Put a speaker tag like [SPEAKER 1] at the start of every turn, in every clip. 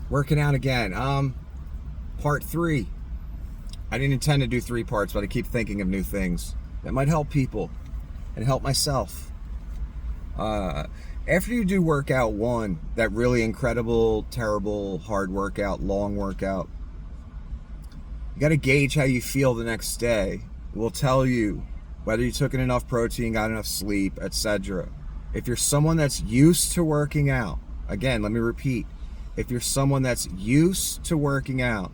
[SPEAKER 1] Working out again. Part 3. I didn't intend to do 3 parts, but I keep thinking of new things that might help people and help myself. After you do workout 1, that really incredible, terrible, hard workout, long workout, you got to gauge how you feel the next day. It will tell you whether you took in enough protein, got enough sleep, etc. If you're someone that's used to working out, again, let me repeat, if you're someone that's used to working out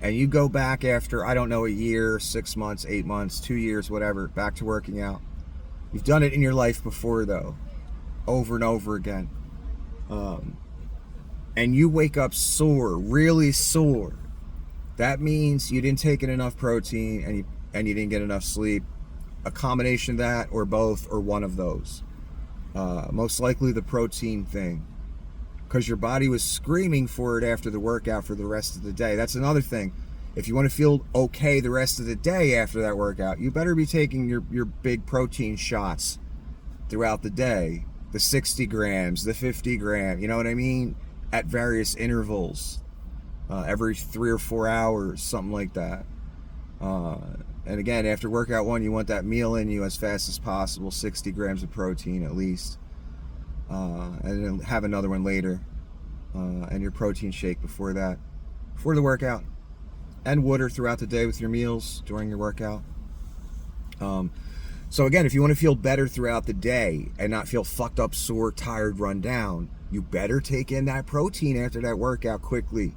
[SPEAKER 1] and you go back after, I don't know, a year, 6 months, 8 months, 2 years, whatever, back to working out, you've done it in your life before though, over and over again, and you wake up sore, really sore, that means you didn't take in enough protein and you didn't get enough sleep. A combination of that or both or one of those. Most likely the protein thing, because your body was screaming for it after the workout for the rest of the day. That's another thing. If you want to feel okay the rest of the day after that workout, you better be taking your big protein shots throughout the day. The 60 grams, the 50 gram, you know what I mean? At various intervals. Every 3 or 4 hours, something like that. And again, after workout 1, you want that meal in you as fast as possible, 60 grams of protein at least. And then have another one later. And your protein shake before that, before the workout. And water throughout the day with your meals during your workout. So again, if you want to feel better throughout the day and not feel fucked up, sore, tired, run down, you better take in that protein after that workout quickly.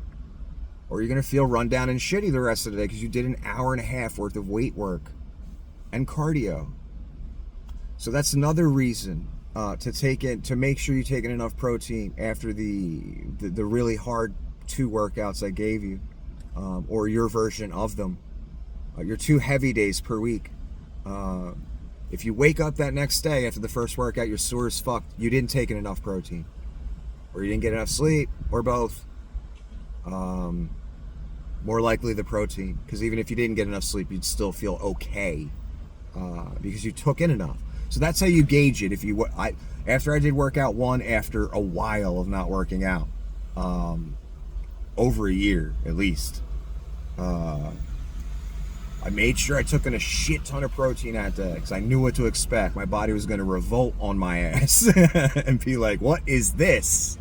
[SPEAKER 1] Or you're going to feel run down and shitty the rest of the day because you did an hour and a half worth of weight work and cardio. So that's another reason to make sure you take in enough protein after the really hard 2 workouts I gave you, or your version of them, your 2 heavy days per week. If you wake up that next day after the first workout, you're sore as fuck, you didn't take in enough protein, or you didn't get enough sleep, or both. More likely the protein, because even if you didn't get enough sleep, you'd still feel okay, because you took in enough. So that's how you gauge it. After I did workout 1, after a while of not working out, over a year at least, I made sure I took in a shit ton of protein that day because I knew what to expect. My body was going to revolt on my ass and be like, "What is this?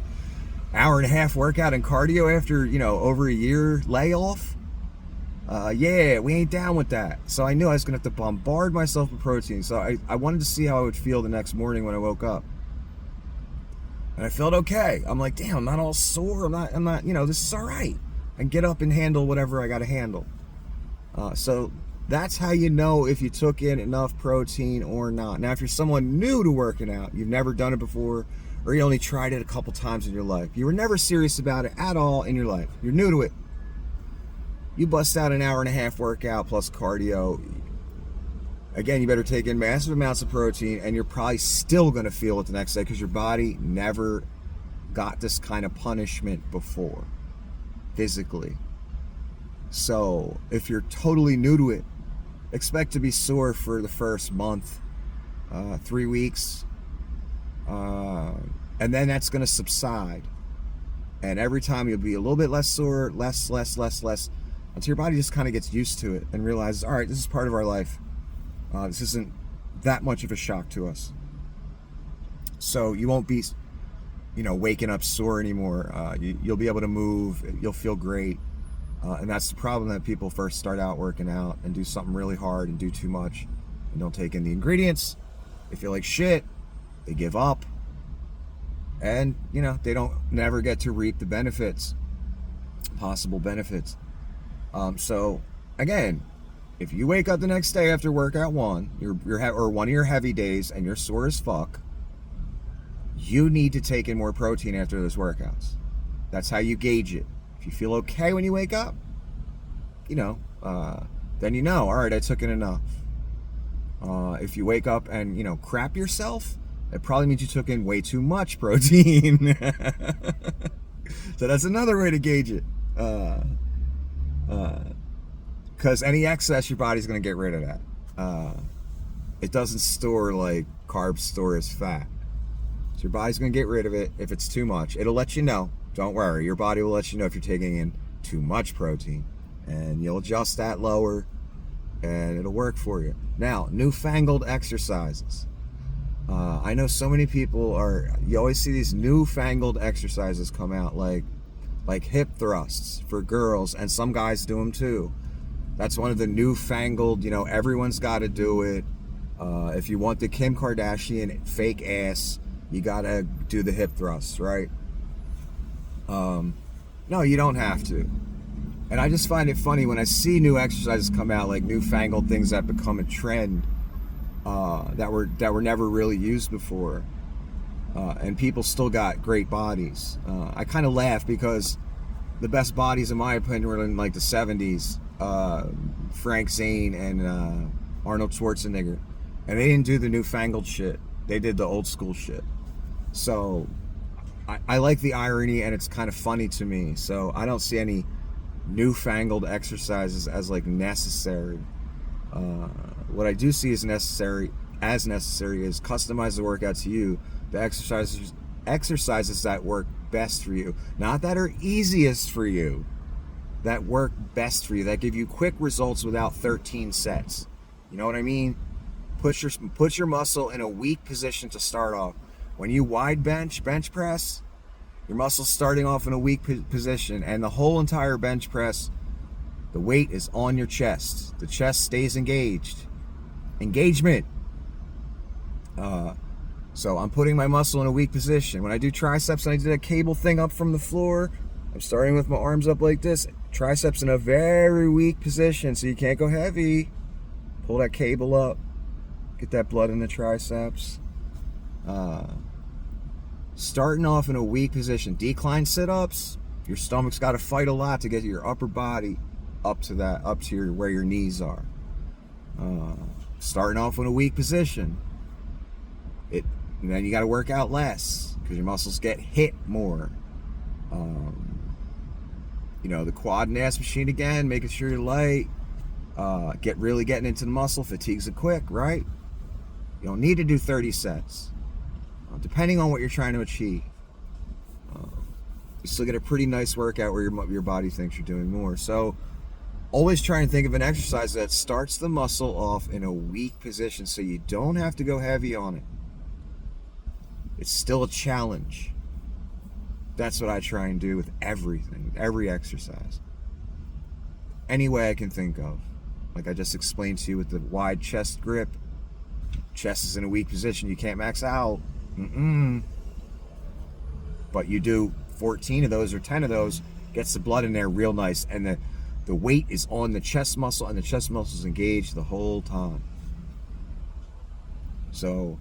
[SPEAKER 1] Hour and a half workout and cardio after, over a year layoff? Yeah, we ain't down with that." So I knew I was gonna have to bombard myself with protein. So I wanted to see how I would feel the next morning when I woke up. And I felt okay. I'm like, damn, I'm not all sore. I'm not, this is all right. I can get up and handle whatever I gotta handle. So that's how you know if you took in enough protein or not. Now, if you're someone new to working out, you've never done it before, or you only tried it a couple times in your life, you were never serious about it at all in your life, you're new to it, you bust out an hour and a half workout plus cardio, again, you better take in massive amounts of protein, and you're probably still going to feel it the next day because your body never got this kind of punishment before, physically. So if you're totally new to it, expect to be sore for the first month, 3 weeks, and then that's going to subside, and every time you'll be a little bit less sore, less, until your body just kind of gets used to it and realizes, all right, this is part of our life. This isn't that much of a shock to us. So you won't be, waking up sore anymore. You'll be able to move. You'll feel great. And that's the problem, that people first start out working out and do something really hard and do too much and don't take in the ingredients. They feel like shit. They give up. And, they don't never get to reap the benefits, possible benefits. So, again, if you wake up the next day after workout 1, or one of your heavy days, and you're sore as fuck, you need to take in more protein after those workouts. That's how you gauge it. If you feel okay when you wake up, then all right, I took in enough. If you wake up and, crap yourself, it probably means you took in way too much protein. So that's another way to gauge it. Because any excess, your body's going to get rid of that. It doesn't store like carbs store as fat. So your body's going to get rid of it if it's too much. It'll let you know. Don't worry, your body will let you know if you're taking in too much protein, and you'll adjust that lower, and it'll work for you. Now, newfangled exercises. I know so many people you always see these newfangled exercises come out, like hip thrusts for girls, and some guys do them too. That's one of the newfangled, everyone's got to do it. If you want the Kim Kardashian fake ass, you got to do the hip thrusts, right? No, you don't have to. And I just find it funny when I see new exercises come out, like newfangled things that become a trend, that were never really used before, and people still got great bodies. I kind of laugh because the best bodies, in my opinion, were in like the 70s. Frank Zane and Arnold Schwarzenegger, and they didn't do the newfangled shit. They did the old school shit. So I like the irony, and it's kind of funny to me. So I don't see any newfangled exercises as like necessary. What I do see as necessary is customize the workout to you. The exercises that work best for you, not that are easiest for you, that work best for you, that give you quick results without 13 sets. You know what I mean? Put your muscle in a weak position to start off. When you wide bench press, your muscle's starting off in a weak position, and the whole entire bench press, the weight is on your chest. The chest stays engaged. Engagement. So I'm putting my muscle in a weak position. When I do triceps and I do that cable thing up from the floor, I'm starting with my arms up like this. Triceps in a very weak position, so you can't go heavy. Pull that cable up. Get that blood in the triceps. Starting off in a weak position. Decline sit-ups. Your stomach's got to fight a lot to get your upper body up to where your knees are. Starting off in a weak position. And then you got to work out less because your muscles get hit more. The quad and ass machine again, making sure you're light. Getting into the muscle. Fatigue's quick, right? You don't need to do 30 sets. Depending on what you're trying to achieve. You still get a pretty nice workout where your body thinks you're doing more. So always try and think of an exercise that starts the muscle off in a weak position so you don't have to go heavy on it. It's still a challenge. That's what I try and do with everything, every exercise. Any way I can think of. Like I just explained to you with the wide chest grip. Chest is in a weak position. You can't max out. But you do 14 of those or 10 of those, gets the blood in there real nice, and the weight is on the chest muscle, and the chest muscle is engaged the whole time. So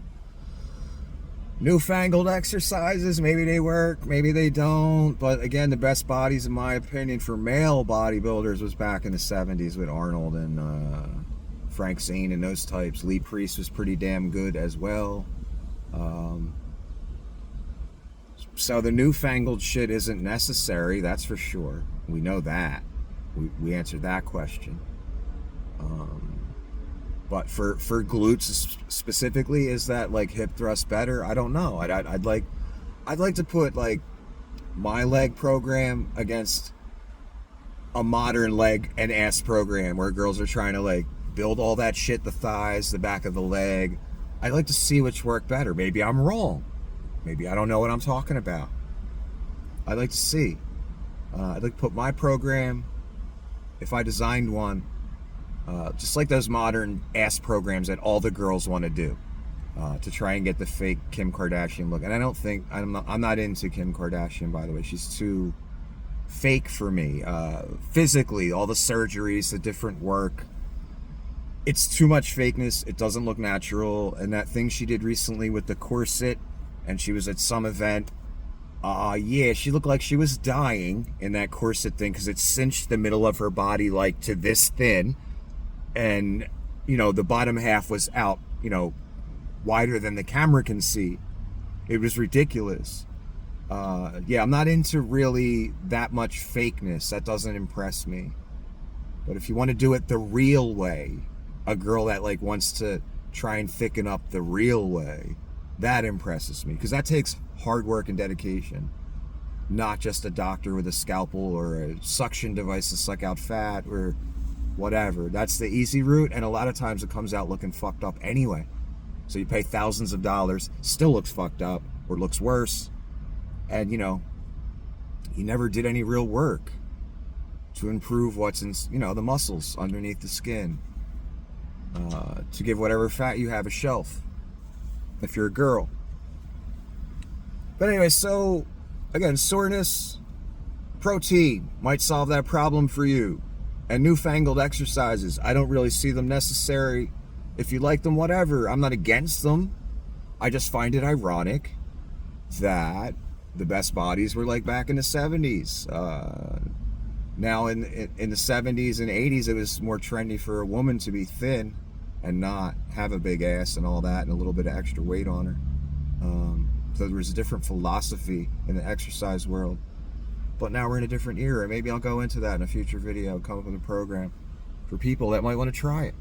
[SPEAKER 1] newfangled exercises, maybe they work, maybe they don't, but again, the best bodies, in my opinion, for male bodybuilders was back in the 70s with Arnold and Frank Zane and those types. Lee Priest was pretty damn good as well. So the newfangled shit isn't necessary, that's for sure. We know that. We answered that question. But for glutes specifically, is that like hip thrust better? I don't know. I'd like to put like my leg program against a modern leg and ass program where girls are trying to like build all that shit, the thighs, the back of the leg. I'd like to see which work better. Maybe I'm wrong. Maybe I don't know what I'm talking about. I'd like to see. I'd like to put my program, if I designed one, just like those modern ass programs that all the girls want to do, to try and get the fake Kim Kardashian look. And I'm not into Kim Kardashian, by the way. She's too fake for me. Physically, all the surgeries, the different work, it's too much fakeness. It doesn't look natural. And that thing she did recently with the corset, and she was at some event, yeah, she looked like she was dying in that corset thing because it cinched the middle of her body like to this thin, and the bottom half was out, wider than the camera can see. It was ridiculous. Yeah, I'm not into really that much fakeness. That doesn't impress me. But if you want to do it the real way, a girl that like wants to try and thicken up the real way, that impresses me, because that takes hard work and dedication. not just a doctor with a scalpel or a suction device to suck out fat or whatever. That's the easy route, and a lot of times it comes out looking fucked up anyway. So you pay thousands of dollars, still looks fucked up or looks worse, and you know, you never did any real work to improve what's in, you know, the muscles underneath the skin, to give whatever fat you have a shelf if you're a girl. But anyway, so again, soreness, protein might solve that problem for you. And newfangled exercises, I don't really see them necessary. If you like them, whatever. I'm not against them. I just find it ironic that the best bodies were like back in the 70s. Now in the 70s and 80s, it was more trendy for a woman to be thin and not have a big ass and all that and a little bit of extra weight on her. So there was a different philosophy in the exercise world. But now we're in a different era. Maybe I'll go into that in a future video, come up with a program for people that might want to try it.